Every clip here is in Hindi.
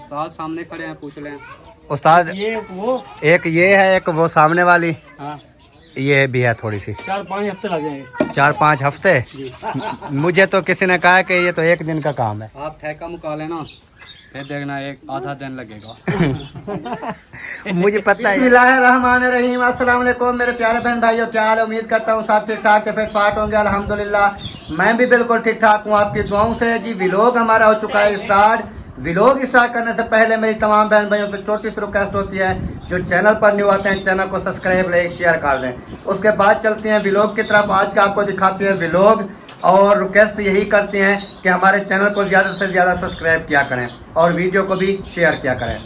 उस्ताद सामने खड़े हैं, पूछ लें उस्ताद। ये वो एक ये है, एक वो सामने वाली। हाँ, ये भी है थोड़ी सी। 4-5 हफ्ते लग जाएंगे। 4-5 हफ्ते। जी। मुझे तो किसी ने कहा कि ये तो 1 दिन का काम है। आप ठेका मुका लेना, फिर देखना 1-आधा दिन लगेगा। मुझे पता है। बिस्मिल्लाहिर्रहमानिर्रहीम। अस्सलाम वालेकुम मेरे प्यारे बहन भाइयों, क्या हाल है? उम्मीद करता हूँ सब ठीक ठाक फिट फाट होंगे। अल्हम्दुलिल्लाह मैं भी बिल्कुल ठीक ठाक हूँ, आपकी दुआओं से। जी व्लॉग हमारा हो चुका है स्टार्ट। व्लॉग स्टार्ट करने से पहले मेरी तमाम बहन भाइयों से छोटी सी रिक्वेस्ट होती है, जो चैनल पर न्यू आते हैं चैनल को सब्सक्राइब, लाइक, शेयर कर दें। उसके बाद चलते हैं व्लॉग की तरफ। आज का आपको दिखाते हैं व्लॉग, और रिक्वेस्ट यही करते हैं कि हमारे चैनल को ज़्यादा से ज़्यादा सब्सक्राइब किया करें और वीडियो को भी शेयर किया करें।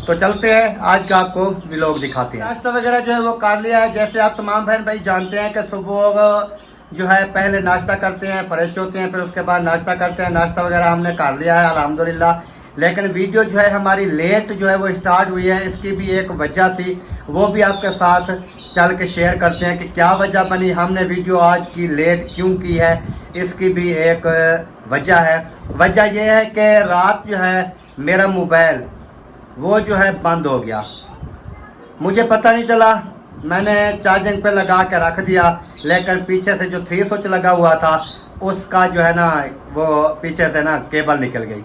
तो चलते हैं, आज का आपको व्लॉग दिखाते हैं। नाश्ता वगैरह जो है वो कर लिया है। जैसे आप तमाम बहन भाई जानते हैं कि सुबह जो है पहले नाश्ता करते हैं, फ्रेश होते हैं, फिर उसके बाद नाश्ता करते हैं। नाश्ता वगैरह हमने कर लिया है अल्हम्दुलिल्लाह। लेकिन वीडियो जो है हमारी लेट जो है वो स्टार्ट हुई है। इसकी भी एक वजह थी, वो भी आपके साथ चल के शेयर करते हैं कि क्या वजह बनी, हमने वीडियो आज की लेट क्यों की है। इसकी भी एक वजह है। वजह यह है कि रात जो है मेरा मोबाइल वो जो है बंद हो गया, मुझे पता नहीं चला। मैंने चार्जिंग पे लगा के रख दिया, लेकिन पीछे से जो 3 स्विच लगा हुआ था उसका जो है ना वो पीछे से ना केबल निकल गई।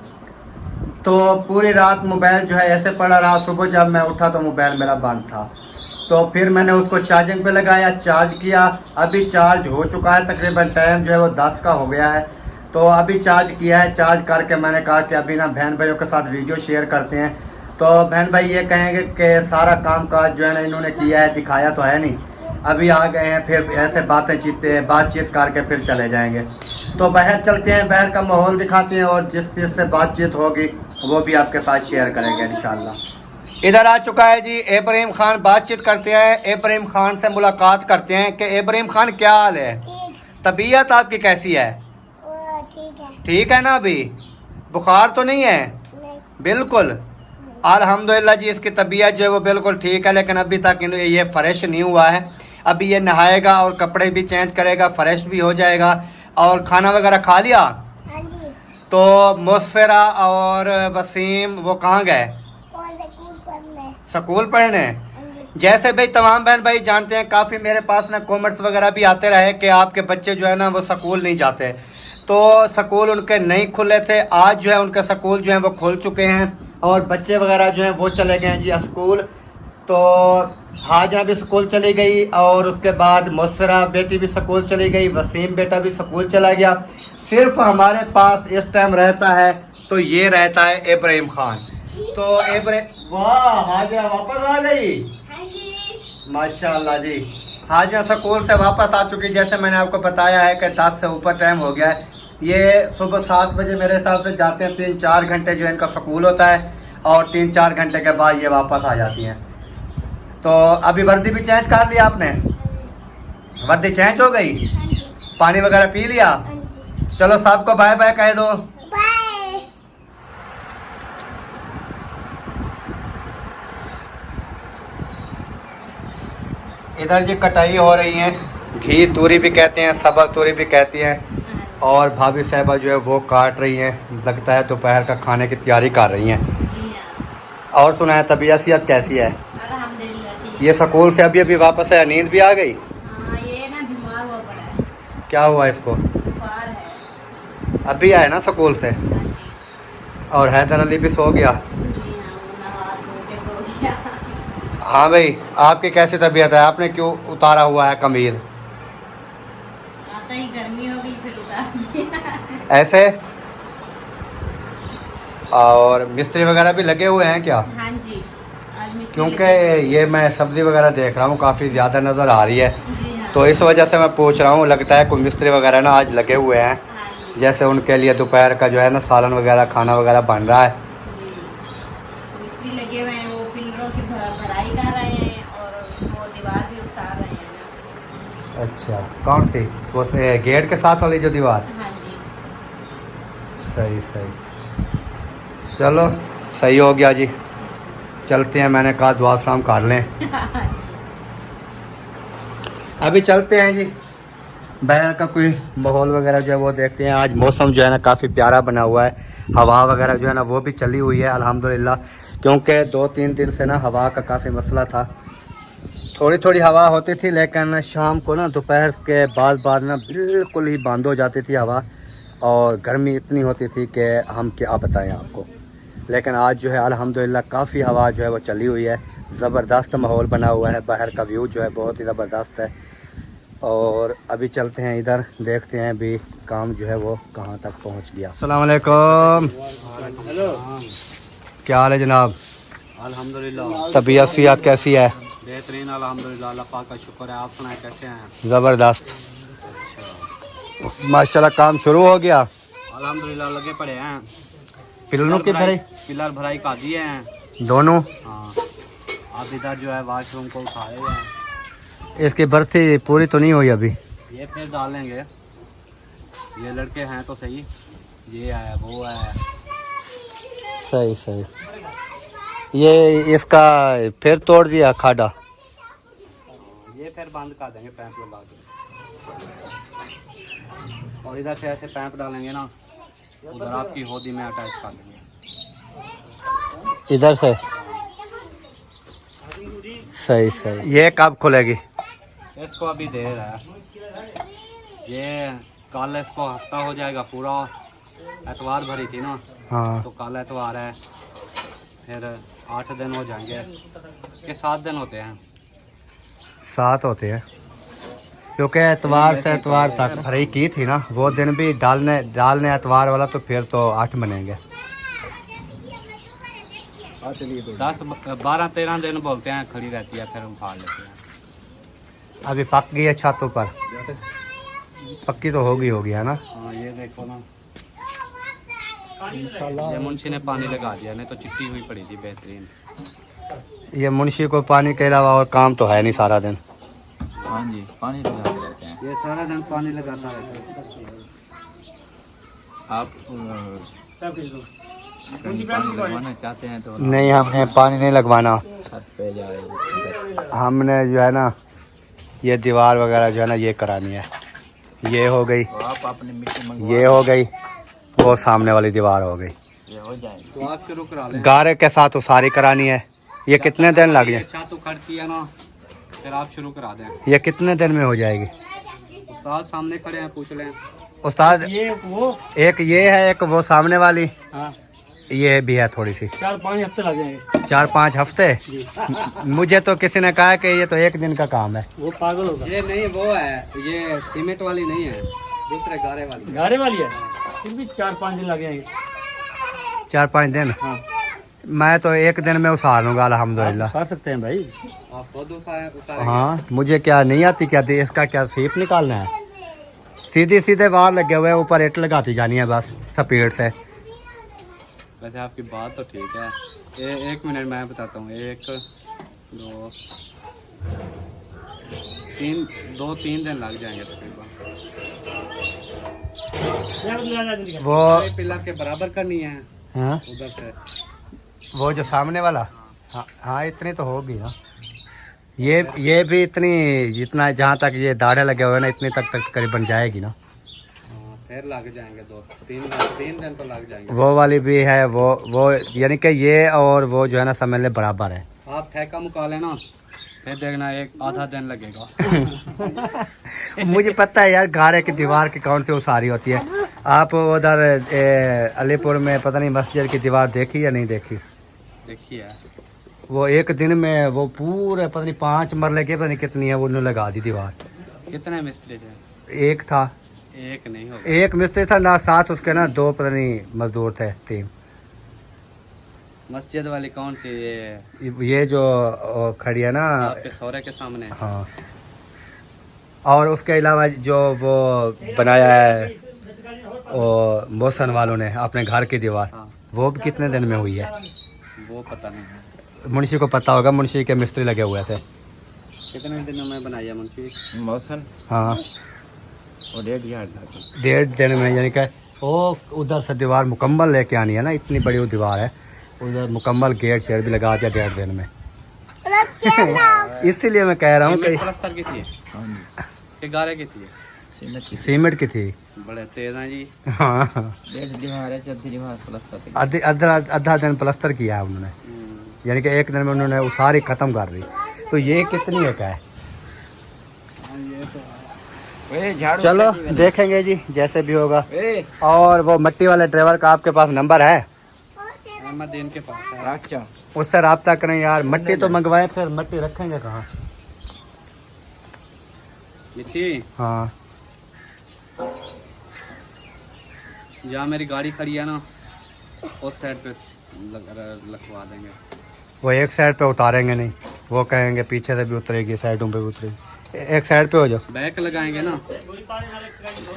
तो पूरी रात मोबाइल जो है ऐसे पड़ा रहा। सुबह जब मैं उठा तो मोबाइल मेरा बंद था। तो फिर मैंने उसको चार्जिंग पे लगाया, चार्ज किया। अभी चार्ज हो चुका है, तकरीबन टाइम जो है वो 10 का हो गया है। तो अभी चार्ज किया है। चार्ज करके मैंने कहा कि अभी ना बहन भाइयों के साथ वीडियो शेयर करते हैं। तो बहन भाई ये कहेंगे कि सारा काम काज जो है ना इन्होंने किया है, दिखाया तो है नहीं, अभी आ गए हैं, फिर ऐसे बातचीत करके फिर चले जाएंगे। तो बाहर चलते हैं, बाहर का माहौल दिखाते हैं, और जिस चीज़ से बातचीत होगी वो भी आपके साथ शेयर करेंगे इंशाल्लाह। इधर आ चुका है जी इब्राहिम खान। बातचीत करते हैं, इब्राहिम खान से मुलाकात करते हैं कि इब्राहिम खान क्या हाल है? तबीयत आपकी कैसी है? ठीक है ना? अभी बुखार तो नहीं है? बिल्कुल अल्हम्दुलिल्लाह जी, इसकी तबीयत जो है वो बिल्कुल ठीक है, लेकिन अभी तक ये फ्रेश नहीं हुआ है। अभी ये नहाएगा और कपड़े भी चेंज करेगा, फ्रेश भी हो जाएगा। और खाना वगैरह खा लिया? तो मुस्फिरा और वसीम वो कहाँ गए? स्कूल पढ़ने। जैसे भाई तमाम बहन भाई जानते हैं, काफ़ी मेरे पास ना कमेंट्स वगैरह भी आते रहे कि आपके बच्चे जो है ना वो स्कूल नहीं जाते। तो स्कूल उनके नहीं खुले थे, आज जो है उनके स्कूल जो है वो खुल चुके हैं, और बच्चे वगैरह जो हैं वो चले गए हैं जी स्कूल। तो हाजा भी स्कूल चली गई, और उसके बाद मुस्फिरा बेटी भी स्कूल चली गई, वसीम बेटा भी स्कूल चला गया। सिर्फ हमारे पास इस टाइम रहता है तो ये रहता है इब्राहिम खान। तो वाह, हाजा वापस आ गई। माशाल्लाह जी, हाजा स्कूल से वापस आ चुकी। जैसे मैंने आपको बताया है कि 10 से ऊपर टाइम हो गया है। ये सुबह 7 बजे मेरे हिसाब से जाते हैं, 3-4 घंटे जो इनका स्कूल होता है, और 3-4 घंटे के बाद ये वापस आ जाती हैं। तो अभी वर्दी भी चेंज कर लिया आपने? वर्दी चेंज हो गई? पानी वगैरह पी लिया? चलो सबको बाय बाय कह दो। इधर जी कटाई हो रही है, घी तूरी भी कहते हैं, सबक तूरी भी कहती हैं, और भाभी साहबा जो है वो काट रही हैं। लगता है दोपहर का खाने की तैयारी कर रही हैं। और सुना है तबीयत कैसी है? अल्हम्दुलिल्लाह। ये स्कूल से अभी वापस है, नींद भी आ गई? ये ना बीमार हुआ पड़ा है। क्या हुआ इसको? बुखार है। अभी आए ना स्कूल से? और हैदर अली भी सो गया? हाँ भाई, आपकी कैसी तबीयत है? आपने क्यों उतारा हुआ है कमीज? आता ही गर्मी हो गई फिर उतार दिया। ऐसे? और मिस्त्री वगैरह भी लगे हुए हैं क्या? हाँ जी, क्योंकि ये मैं सब्ज़ी वगैरह देख रहा हूँ काफ़ी ज़्यादा नज़र आ रही है, जी हाँ। तो इस वजह से मैं पूछ रहा हूँ। लगता है कोई मिस्त्री वगैरह ना आज लगे हुए हैं। हाँ, जैसे उनके लिए दोपहर का जो है ना सालन वगैरह खाना वगैरह बन रहा है। जी मिस्त्री लगे हुए हैं, वो पिलरों की भराई कर रहे हैं और वो दीवार भी उसार रहे हैं ना। अच्छा, कौन सी? वो से गेट के साथ वाली जो दीवार? हाँ जी। सही सही, चलो सही हो गया जी। चलते हैं, मैंने कहा दुआ सलाम कर लें। अभी चलते हैं जी। बाहर का कोई माहौल वगैरह जो है वो देखते हैं। आज मौसम जो है ना काफ़ी प्यारा बना हुआ है, हवा वगैरह जो है ना वो भी चली हुई है अल्हम्दुलिल्लाह, क्योंकि 2-3 दिन से ना हवा का काफ़ी मसला था। थोड़ी थोड़ी हवा होती थी, लेकिन शाम को ना दोपहर के बाद ना बिल्कुल ही बंद हो जाती थी हवा, और गर्मी इतनी होती थी कि हम क्या बताएं आपको। लेकिन आज जो है अल्हम्दुलिल्लाह काफ़ी हवा जो है वो चली हुई है, ज़बरदस्त माहौल बना हुआ है, बाहर का व्यू जो है बहुत ही ज़बरदस्त है। और अभी चलते हैं इधर, देखते हैं अभी काम जो है वो कहाँ तक पहुँच गया। अस्सलाम वालेकुम। हेलो, क्या हाल है जनाब? अल्हम्दुलिल्लाह। तबीयत सियात कैसी है? बेहतरीन अल्हम्दुलिल्लाह, अल्लाह पाक का शुक्र है। आप सुनाए कैसे हैं? ज़बरदस्त माशाल्लाह। काम शुरू हो गया? अल्हम्दुलिल्लाह लगे पड़े हैं। पिलरों की भराई, पिलर भराई कर दिए हैं दोनों। हाँ, अब इधर जो है वाशरूम को उठा रहे हैं। इसकी बर्थी पूरी तो नहीं हुई अभी? ये फिर डालेंगे। ये लड़के हैं तो सही, ये है वो है। सही सही। ये इसका फिर तोड़ दिया खाडा? ये फिर बंद कर देंगे पैंप लगा के, और इधर से ऐसे पैंप डालेंगे ना, उधर आपकी होदी में अटैच कर देंगे इधर से। सही सही। ये कब खुलेगी? इसको अभी देर है, ये कल इसको हफ्ता हो जाएगा पूरा। एतवार भरी थी ना, हाँ तो कल एतवार है, फिर 8 दिन हो जाएंगे कि 7 दिन होते हैं। 7 होते हैं, क्योंकि एतवार से एतवार तक भराई की थी ना, वो दिन भी डालने एतवार वाला, तो फिर तो 8 बनेंगे। 10-12-13 दिन बोलते हैं खड़ी रहती है, फिर उखाड़ लेते हैं। अभी पक गई है छत ऊपर? पक्की तो होगी है ना? हाँ, ये देखो ना, ये मुंशी ने पानी लगा दिया, नहीं तो चिट्टी हुई पड़ी थी बेहतरीन। ये मुंशी को पानी के अलावा और काम तो है नहीं सारा दिन। हाँ जी, पानी लगाते रहते हैं, ये सारा दिन पानी लगाता रहता है। आप पानी लगवाना चाहते हैं तो? नहीं, हमने पानी नहीं लगवाना। छत पे जाए, हमने जो है ना ये दीवार वगैरह जो है ना ये करानी है। ये हो गई, तो आप अपनी मिट्टी ये हो गई, वो सामने वाली दीवार हो गई। ये हो जाएगी तो आप शुरू करा लें। गारे के साथ उसारी करानी है। ये कितने दिन लग जाए? छत उखड़ती है ना, फिर आप शुरू करा दें। ये कितने दिन में हो जाएगी? उस्ताद सामने खड़े हैं, पूछ लें। उस्ताद, ये वो एक ये है, एक वो सामने वाली, हाँ, ये भी है थोड़ी सी। 4-5 हफ्ते लग जाएंगे। 4-5 हफ्ते? मुझे तो किसी ने कहा कि ये तो एक दिन का काम है। वो पागल होगा। ये नहीं, वो है, ये सीमेंट वाली नहीं है, दूसरे गारे वाली। गारे वाली है, फिर भी 4-5 दिन लग जाएंगे। 4-5 दिन? हाँ, मैं तो एक दिन में उसार लूँगा अल्हम्दुलिल्लाह। कर सकते हैं भाई, आप खुद उतारेंगे। हाँ, मुझे क्या नहीं आती, क्या थी इसका, क्या सीप निकालना है? सीधे वार लगे हुए हैं, ऊपर ईंट लगाती जानी है बस स्पीड से। वैसे आपकी बात तो ठीक है। एक मिनट मैं बताता हूँ। 1 2 3 2-3 दिन लग जाएंगे तकरीबन। वो पिलर के बराबर करनी है। हाँ? उधर से वो जो सामने वाला, हाँ इतनी तो होगी ना। ये भी इतनी, जितना जहाँ तक ये दाढ़े लगे हुए हैं ना, इतनी तक करीबन जाएगी ना। फिर लग जाएंगे 2-3 दिन तो लग जाएंगे। वो वाली भी है, वो यानी कि ये और वो जो है ना समझ ले बराबर है। आप ठेका मुका लेना, फिर देखना 1-आधा दिन लगेगा। मुझे पता है यार, गारे की दीवार की कौन सी उसारी होती है। आप उधर अलीपुर में पता नहीं मस्जिद की दीवार देखी या नहीं देखी? देखिए, वो एक दिन में वो पूरे पता नहीं 5 मरले के पता नहीं कितनी है, वो उन्होंने लगा दी दीवार। कितने मिस्त्री थे? एक था। एक नहीं होगा, एक मिस्त्री था ना, साथ उसके ना 2 पता नहीं मजदूर थे, 3। मस्जिद वाली कौन सी? ये जो खड़ी है ना आपके सौरे के सामने। हाँ, और उसके अलावा जो वो बनाया है वो मोहसन वालों ने अपने घर की दीवार, हाँ, वो भी कितने दिन में हुई है? वो पता नहीं है, मुंशी को पता होगा, मुंशी के मिस्त्री लगे हुए थे। कितने दिनों में बनाई है मुंशी? मौसम, हाँ, और 1.5 दिन में, यानी कि वो उधर से दीवार मुकम्मल लेके आनी है ना, इतनी बड़ी वो दीवार है, उधर मुकम्मल गेट शेयर भी लगा दिया 1.5 दिन में। इसीलिए मैं कह रहा हूँ कि पलस्तर की थी कि गारे की थी? सीमेंट की थी। बड़े तेज हैं जी। हाँ हम्म। आधा दिन प्लास्टर किया है उन्होंने, यानी कि एक दिन में उन्होंने वो सारी ख़त्म कर दी। तो ये कितनी एक है? चलो देखेंगे जी जैसे भी होगा। और वो मिट्टी वाले ड्राइवर का आपके पास नंबर है? अहमद दिन के पास है। अच्छा, उससे रब्ता करें यार। मिट्टी तो मंगवाए, फिर मिट्टी रखेंगे कहाँ? मिट्टी हाँ, जहाँ मेरी गाड़ी खड़ी है ना, उस साइड पे लगवा देंगे। वो एक साइड पे उतारेंगे नहीं, वो कहेंगे पीछे से भी उतरेगी, साइडों पे भी उतरेगी। एक साइड पे हो जाओ। बैक लगाएंगे ना,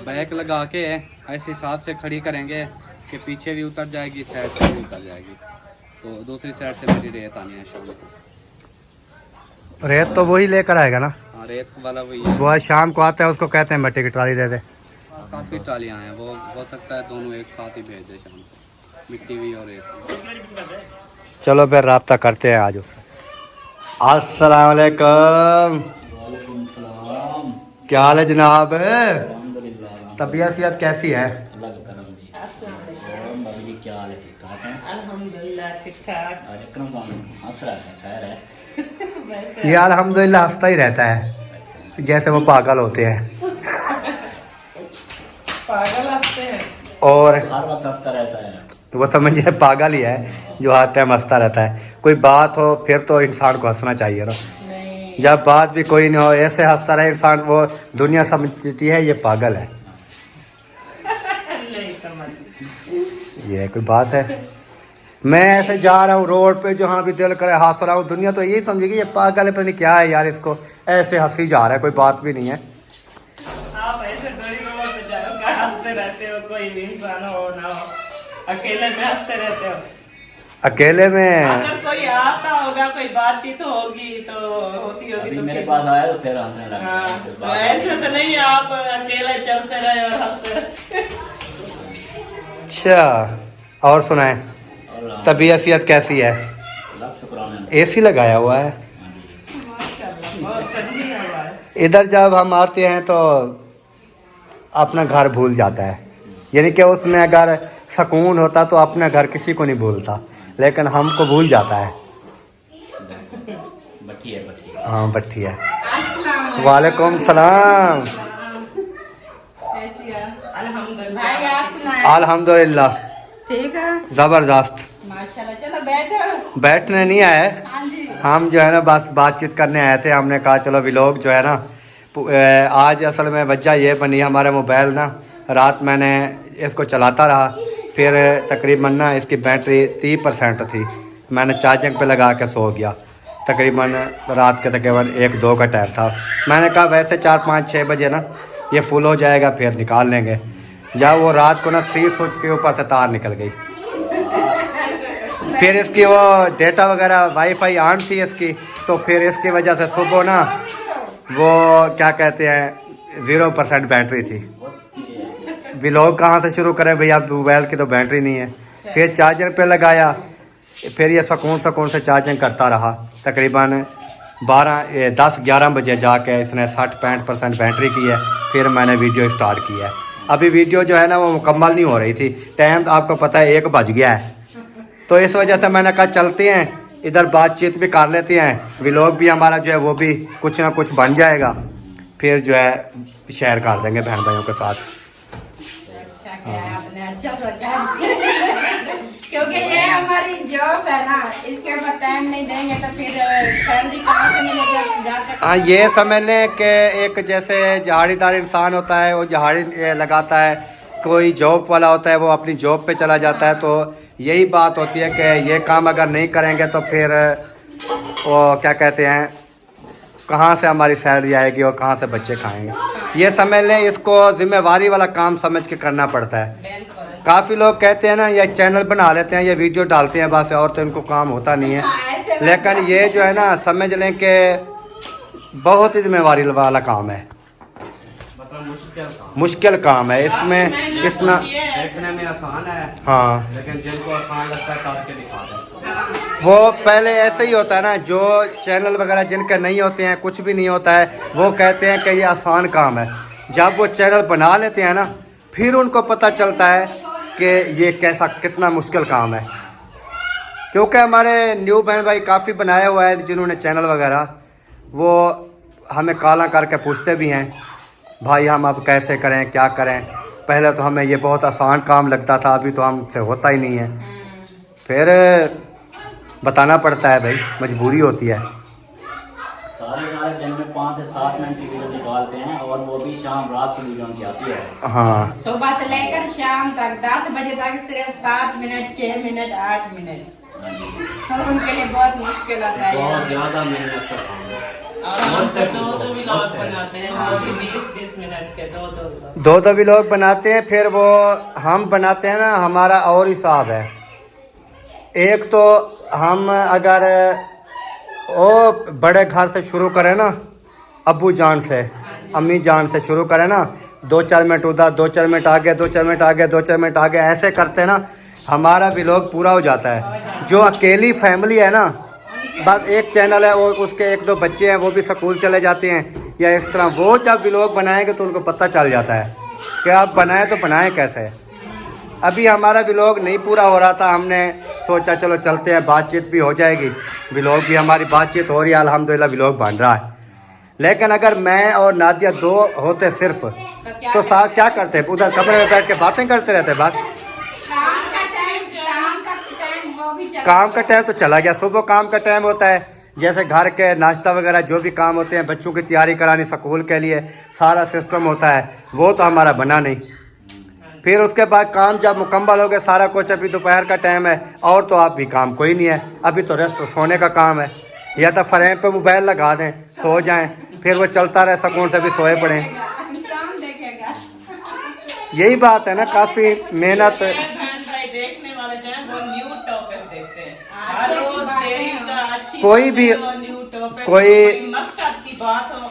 बैक लगा के ऐसे हिसाब से खड़ी करेंगे कि पीछे भी उतर जाएगी, साइड से भी उतर जाएगी। तो दूसरी साइड से मेरी रेत आनी है शाम को। रेत तो वही लेकर आएगा ना? हाँ, रेत वाला वही है। वो आज शाम को आता है, उसको कहते हैं मिट्टी की ट्राली दे दे। काफ़ी ट्रालियाँ हैं, वो हो सकता है दोनों एक साथ ही भेज दे शाम को, मिट्टी भी और रेत। चलो फिर रब्ता करते हैं आज उससे। अस्सलाम वालेकुम। क्या हाल है जनाब? तबीयत फियत कैसी है? ये अल्हम्दुलिल्लाह हंसता ही रहता है, जैसे वो पागल होते हैं। पागल हंसते हैं और हर वक्त हंसता रहता है। वो समझिए पागल ही है जो हर टाइम हंसता रहता है। कोई बात हो फिर तो इंसान को हंसना चाहिए ना। नहीं। जब बात भी कोई नहीं हो, ऐसे हंसता रहे इंसान, वो दुनिया समझती है ये पागल है। नहीं समझ। ये कोई बात है? मैं ऐसे जा रहा हूँ रोड पे, जहाँ भी दिल करे हंस रहा हूँ, दुनिया तो यही समझेगी ये पागल है, पता नहीं क्या है यार, इसको ऐसे हंसी जा रहा है, कोई बात भी नहीं है। आप ऐसे थोड़ी लोगों से जाओ, हंसते रहते हो, कोई भी इंसान हो ना हो, अकेले में हंसते रहते हो। अकेले में अगर कोई आता होगा, कोई बातचीत होगी तो होती होगी अभी तो मेरे फिर- पास आया तो फिर हंसने लगा। हाँ, फिर तो बात- ऐसे तो नहीं आप अकेले चलते रहे और हंसते रहे। अच्छा, और सुनाए और तबीयत कैसी है? लाख शुक्राना। एसी लगाया हुआ है माशाल्लाह, बहुत ठंडी हवा है। इधर। जब हम आते हैं तो अपना घर भूल जाता है, यानी कि उसमें अगर सुकून होता तो अपना घर किसी को नहीं भूलता, लेकिन हमको भूल जाता है। बट्टी है, बट्टी है। हाँ बट्टी है। वालेकुम सलाम। कैसी है? अल्हम्दुलिल्लाह। भाई आप सुनाए? अल्हम्दुलिल्लाह ठीक है, ज़बरदस्त। माशाल्लाह। चलो बैठो। बैठने नहीं आए हाँ जी। हम, जो है ना बस बातचीत करने आए थे। हमने कहा चलो व्लॉग जो है ना, आज असल में वजह ये बनी, हमारे मोबाइल ना रात मैंने इसको चलाता रहा, फिर तकरीबन ना इसकी बैटरी 30% थी, मैंने चार्जिंग पे लगा के सो गया। तकरीबन रात के तकरीबन 1-2 का टाइम था। मैंने कहा वैसे 4-5-6 बजे ना ये फुल हो जाएगा, फिर निकाल लेंगे। जब वो रात को ना 3 स्विच के ऊपर से तार निकल गई, फिर इसकी वो डेटा वगैरह वाईफाई ऑन थी इसकी, तो फिर इसकी वजह से सुबह ना वो क्या कहते हैं 0% बैटरी थी। व्लॉग कहाँ से शुरू करें भैया, मोबाइल की तो बैटरी नहीं है। फिर चार्जर पे लगाया, फिर ये सुकून से चार्जिंग करता रहा। तकरीबन 10-11 बजे जाके इसने 60-65% बैटरी की है। फिर मैंने वीडियो स्टार्ट किया है। अभी वीडियो जो है ना वो मुकम्मल नहीं हो रही थी, टाइम आपको पता है 1 बज गया है, तो इस वजह से मैंने कहा चलते हैं इधर, बातचीत भी कर लेते हैं, व्लॉग भी हमारा जो है वो भी कुछ ना कुछ बन जाएगा, फिर जो है शेयर कर देंगे बहन भाइयों के साथ। अच्छा क्या है, आपने अच्छा सोचा। क्योंकि ये हमारी जॉब है ना, इसके ऊपर टाइम नहीं देंगे तो फिर सैलरी कहाँ से मिलेगी जाकर। हाँ, ये समझ लें कि एक जैसे जहाड़ीदार इंसान होता है, वो जहाड़ी लगाता है, कोई जॉब वाला होता है वो अपनी जॉब पे चला जाता है। तो यही बात होती है कि ये काम अगर नहीं करेंगे तो फिर वो क्या कहते हैं, कहाँ से हमारी सैलरी आएगी और कहाँ से बच्चे खाएंगे। ये समझ लें, इसको जिम्मेवारी वाला काम समझ के करना पड़ता है। काफ़ी लोग कहते हैं ना ये चैनल बना लेते हैं, ये वीडियो डालते हैं बस, और तो इनको काम होता नहीं है। लेकिन ये जो है ना समझ लें कि बहुत ही जिम्मेवारी वाला काम है, मतलब मुश्किल काम है। इसमें इतना देखने में आसान है, हाँ, लेकिन जिनको आसान लगता है करके दिखाते हैं। वो पहले ऐसे ही होता है ना, जो चैनल वगैरह जिनके नहीं होते हैं, कुछ भी नहीं होता है, वो कहते हैं कि ये आसान काम है। जब वो चैनल बना लेते हैं ना, फिर उनको पता चलता है कि ये कैसा कितना मुश्किल काम है। क्योंकि हमारे न्यू बहन भाई काफ़ी बनाया हुआ है जिन्होंने चैनल वगैरह, वो हमें कॉल करके पूछते भी हैं भाई हम अब कैसे करें क्या करें। पहले तो हमें ये बहुत आसान काम लगता था, अभी तो हमसे होता ही नहीं है। फिर बताना पड़ता है भाई, मजबूरी होती है। सारे दिन में 5 से 7 मिनट की वीडियो निकालते हैं और वो भी शाम रात की वीडियो उनकी आती है। हाँ, सुबह से लेकर शाम तक 10 बजे तक सिर्फ 7 मिनट 6 मिनट 8 मिनट उनके लिए बहुत मुश्किल होता है। बहुत ज़्यादा मेहनत का काम है। और हम सब दो व्लॉग बनाते हैं, वो भी 20-20 मिनट के दो व्लॉग बनाते हैं। फिर वो हम बनाते हैं ना, हमारा और हिसाब है। एक तो हम अगर वो बड़े घर से शुरू करें ना, अब्बू जान से अम्मी जान से शुरू करें ना, 2-4 मिनट उधर 2-4 मिनट आगे 2-4 मिनट आगे 2-4 मिनट आगे ऐसे करते ना, हमारा व्लॉग पूरा हो जाता है। जो अकेली फैमिली है ना, बस एक चैनल है, वो उसके 1-2 बच्चे हैं, वो भी स्कूल चले जाते हैं या इस तरह, वो जब व्लॉग बनाएंगे तो उनको पता चल जाता है कि आप बनाएं तो बनाएं कैसे। अभी हमारा व्लॉग नहीं पूरा हो रहा था, हमने सोचा चलो चलते हैं, बातचीत भी हो जाएगी, व्लॉग भी हमारी बातचीत हो रही है, अल्हम्दुलिल्लाह व्लॉग बन रहा है। लेकिन अगर मैं और नादिया 2 होते सिर्फ, तो साथ क्या करते, उधर कमरे में बैठ के बातें करते रहते बस। काम का टाइम तो चला गया, सुबह काम का टाइम होता है, जैसे घर के नाश्ता वगैरह जो भी काम होते हैं, बच्चों की तैयारी करानी स्कूल के लिए, सारा सिस्टम होता है, वो तो हमारा बना नहीं। फिर उसके बाद काम जब मुकम्मल हो गया सारा कुछ, अभी दोपहर का टाइम है और तो आप भी काम कोई नहीं है, अभी तो रेस्ट सोने का काम है। या तो फ्रेम पे मोबाइल लगा दें, सो जाएं, फिर वो चलता रहे, सुकून से भी सोए पड़े। यही बात है ना, काफ़ी मेहनत। देखने वाले जो हैं वो न्यू टॉपिक देखते हैं, हर रोज डेली का अच्छी कोई भी न्यू टॉपिक, कोई मकसद की बात हो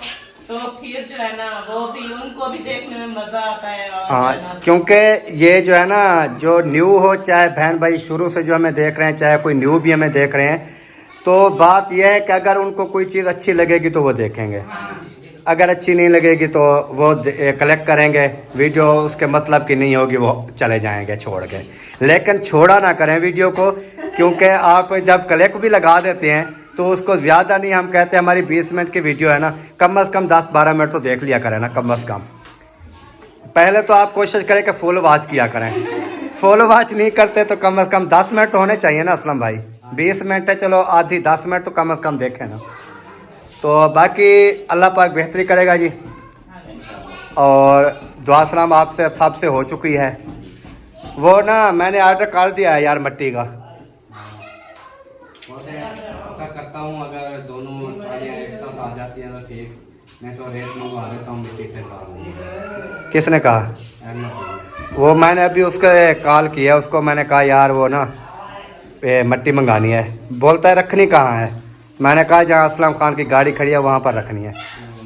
तो फिर जो है ना वो भी उनको भी देखने में मजा आता है। और हाँ, क्योंकि ये जो है ना, जो न्यू हो चाहे बहन भाई शुरू से जो हमें देख रहे हैं, चाहे कोई न्यू भी हमें देख रहे हैं, तो बात यह है कि अगर उनको कोई चीज़ अच्छी लगेगी तो वो देखेंगे, अगर अच्छी नहीं लगेगी तो वो कलेक्ट करेंगे, वीडियो उसके मतलब की नहीं होगी वो चले जाएंगे छोड़ के। लेकिन छोड़ा ना करें वीडियो को, क्योंकि आप जब कलेक्ट भी लगा देते हैं तो उसको ज़्यादा नहीं, हम कहते हैं हमारी 20 मिनट की वीडियो है ना, कम से कम 10-12 मिनट तो देख लिया करें ना, कम से कम। पहले तो आप कोशिश करें कि फुल वॉच किया करें, फुल वॉच नहीं करते तो कम से कम 10 मिनट तो होने चाहिए ना असलम भाई। 20 मिनट है, चलो आधी 10 मिनट तो कम से कम देखें ना। तो बाकी अल्लाह पाक बेहतरी करेगा जी। और दुआ सलाम आपसे सबसे हो चुकी है। वो ना मैंने ऑर्डर कर दिया है यार मिट्टी का, पता करता हूँ, अगर दोनों ट्रालियाँ एक साथ आ जाती हैं तो ठीक, मैं तो रेट मंगवा देता हूँ मिट्टी फिर। किसने कहा? वो मैंने अभी उसके कॉल किया, उसको मैंने कहा यार वो ना मिट्टी मंगानी है, बोलता है रखनी कहाँ है। मैंने कहा जहाँ असलम खान की गाड़ी खड़ी है वहाँ पर रखनी है,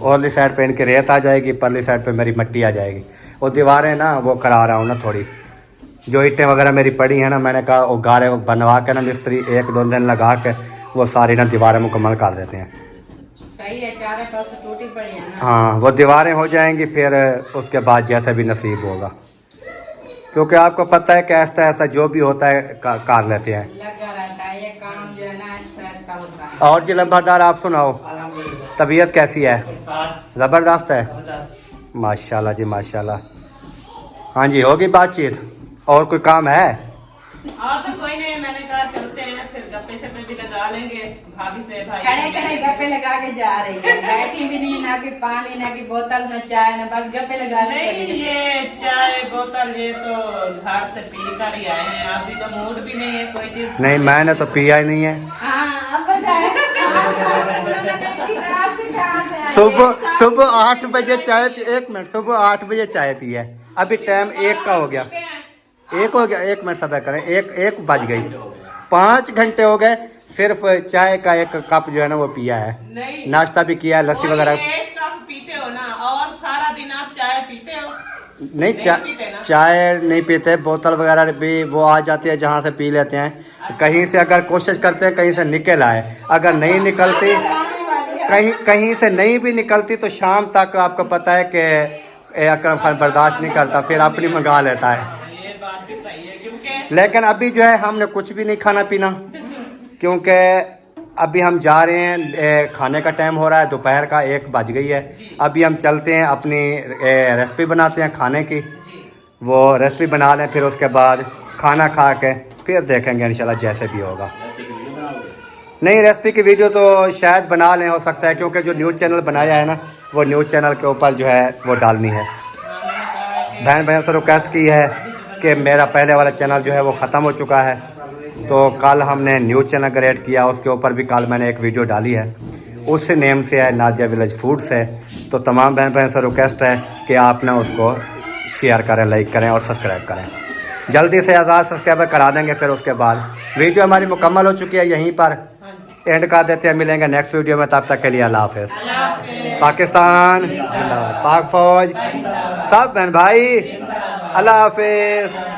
ओरली साइड पे इनकी रेत आ जाएगी, परली साइड पे मेरी मिट्टी आ जाएगी। वो दीवारें ना वो करा रहा हूँ ना, थोड़ी जो ईंटें वगैरह मेरी पड़ी हैं ना, मैंने कहा वो गारे बनवा के ना मिस्त्री 1-2 दिन लगा के वो सारी ना दीवारें मुकम्मल कर देते हैं। सही है, चारों तरफ से टूटी पड़ी है ना। हाँ, वो दीवारें हो जाएंगी, फिर उसके बाद जैसे भी नसीब होगा, क्योंकि आपको पता है कि ऐसा ऐसा जो भी होता है कर लेते हैं, लगा रहता है ये काम जो है ना, ऐसा होता है। और जी लम्बादार आप सुनाओ, तबीयत कैसी है? ज़बरदस्त है, माशाल्लाह जी माशाल्लाह। हाँ जी, होगी बातचीत, और कोई काम है? और तो कोई नहीं, मैंने कहा चलते हैं, फिर गप्पे शप्पे भी लगा लेंगे भाभी से। भाई खड़े गप्पे लगा के जा रही है, बैठी भी नहीं, ना कि पानी ना कि बोतल ना चाय ना, बस गप्पे लगा नहीं, ये चाय बोतल ये तो घर से पी कर ही आए हैं, अभी तो मूड भी नहीं है कोई चीज। नहीं, मैंने तो पिया ही नहीं है। सुबह 8 बजे चाय पी, 1 मिनट, सुबह 8 बजे चाय पी है, अभी टाइम 1 का हो गया, 1 हो गया, 1 मिनट सब करें, 1 बज गई, 5 घंटे हो गए, सिर्फ चाय का 1 कप जो है ना वो पिया है। नहीं, नाश्ता भी किया है, लस्सी वगैरह। 1 कप पीते हो ना, और सारा दिन आप चाय पीते हो? नहीं, चाय नहीं पीते, बोतल वगैरह भी वो आ जाती है जहाँ से पी लेते हैं। कहीं से अगर कोशिश करते हैं कहीं से निकल आए, अगर नहीं निकलती, कहीं से नहीं भी निकलती तो शाम तक आपको पता है कि अकरम खान बर्दाश्त नहीं करता, फिर अपनी मंगा लेता है। ये बात भी सही है क्योंकि लेकिन अभी जो है हमने कुछ भी नहीं खाना पीना, क्योंकि अभी हम जा रहे हैं, खाने का टाइम हो रहा है, दोपहर का 1 बज गई है। अभी हम चलते हैं, अपनी रेसिपी बनाते हैं खाने की, वो रेसिपी बना लें, फिर उसके बाद खाना खा के फिर देखेंगे इंशाल्लाह जैसे भी होगा। नहीं, रेसिपी की वीडियो तो शायद बना लें, हो सकता है, क्योंकि जो न्यूज़ चैनल बनाया है ना, वो न्यूज़ चैनल के ऊपर जो है वो डालनी है। बहन बहन से रिक्वेस्ट की है कि मेरा पहले वाला चैनल जो है वो ख़त्म हो चुका है, तो कल हमने न्यूज़ चैनल क्रिएट किया, उसके ऊपर भी कल मैंने एक वीडियो डाली है, उस नेम से है नादिया विलेज फूड से। तो तमाम बहन बहन से रिक्वेस्ट है कि आप ना उसको शेयर करें, लाइक करें और सब्सक्राइब करें। जल्दी से 1000 सब्सक्राइबर करा देंगे, फिर उसके बाद वीडियो हमारी मुकम्मल हो चुकी है, यहीं पर एंड कर देते हैं। मिलेंगे नेक्स्ट वीडियो में, तब तक के लिए अल्लाह हाफ़िज़। पाकिस्तान, पाक फौज, सब बहन भाई, अल्लाह हाफिज़।